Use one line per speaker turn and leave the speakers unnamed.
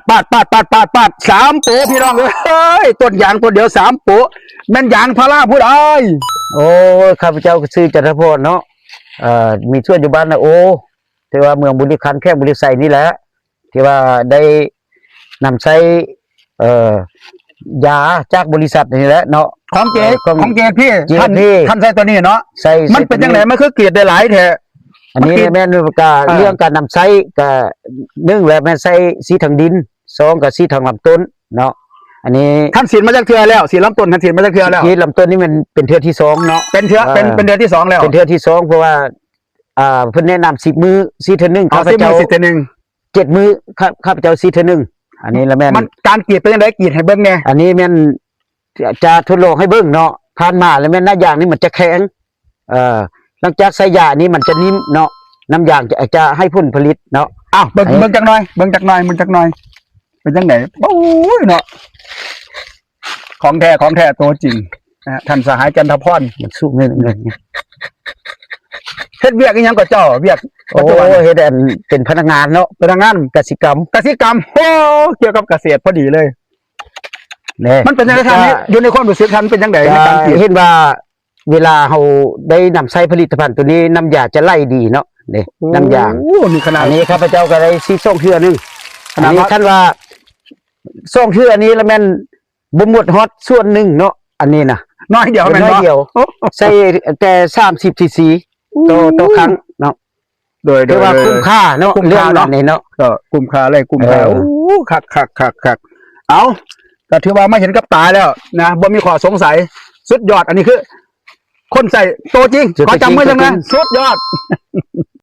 ปาดสามโปพี่น้องเอ้ยต้นยางต้นเดียวสามโปแม่นยางพาราพูดไอ้
โอ้ข้าพเจ้าชื่อจันทพรเนาะมีช่วยอยู่บ้านนะโอ้ที่ว่าเมืองบุรีคันแค่บุรีไซนี่แหละที่ว่าได้นำใช้ยาจากบริษัทนี่แหละเนาะ
ของเกพี่ท่านใส่ตัวนี้เนาะ
ใส่
มันเป็นยังไงมันคือเกลียดได้หลายแท้
อันนี้แม่นก็เรื่องการนำใช้ก็1แล้วแม่นใช้สีทางดิน2ก็สีทางลำต้นเนาะอันนี้
ท่านศีลมาจากเทือแล้วศีลลำต้นท่านศีลมาจากเทือแล้ว
ศีลลำต้นนี่มันเป็นเทือที่2เนาะ
เป็นเทือเป็นเดือนที่2แล้ว
เป็นเทือที่2เพราะว่าเพิ่นแนะนำ10 มื้อสีเทื่อนึงข้าพเจ้า
10 มื้อ
7 มื้อข้าพเจ้าสีเทื่อนึงอันนี้แล้วแม่น
มันการกรีดเป็นจังได๋กรีดให้เบิ่งแน่
อันนี้แม่นจะทดลองให้เบิ่งเนาะผ่านมาแล้วแม่นหน้ายางนี่มันจะแข็งหลังจากใส่ยานี่มันจะนิ่มเนาะน้ำยางจะให้ผลผลิตเนาะ
อ้าวเบิ่งจักหน่อยเป็นจังได๋โอ้ยเนาะของแท้ตัวจริงท่านสหายจันทพร
มันสู้เงิน
เฮ็ดเวียกอีหยังก็เจ้าเวียก
โอ้เฮ็ดเป็นพนักงานเนาะ
พนักงาน
กสิกรรม
โอ้เกี่ยวกับเกษตรพอดีเลยมันเป็นจังได๋ท่านอยู่ในความรู้สึกท่านเป็นจังได๋ในการ
เห็นว่าเวลาเฮาได้นำใช้ผลิตภัณฑ์ตัวนี้น้ำยาจะไหลดีเนาะนี่น้ำยาง
นี่ขนาด
นี้ข้าพเจ้าก็ได้ซีส่งเทื่อนึงอันนี้ท่านว่าส่งเทื่อนี้แล้วแม่นบ่หมดฮอตส่วนนึงเนาะอันนี้น่ะ
น้อยเดียวแม่นบ่
ใส่แต่30 cc ต่อครั้งเนาะ
โดย
ว่าคุ้มค่าเนาะเรื่องนั้นนี่เนาะ
ก็คุ้มค่าเลยคุ้มค่าโอ้คักเอาก็ถือว่าไม่เห็นกับตาแล้วนะบ่มีข้อสงสัยสุดยอดอันนี้คือคนใส่ตัวจริงขอจำไว้จังนะสุดยอด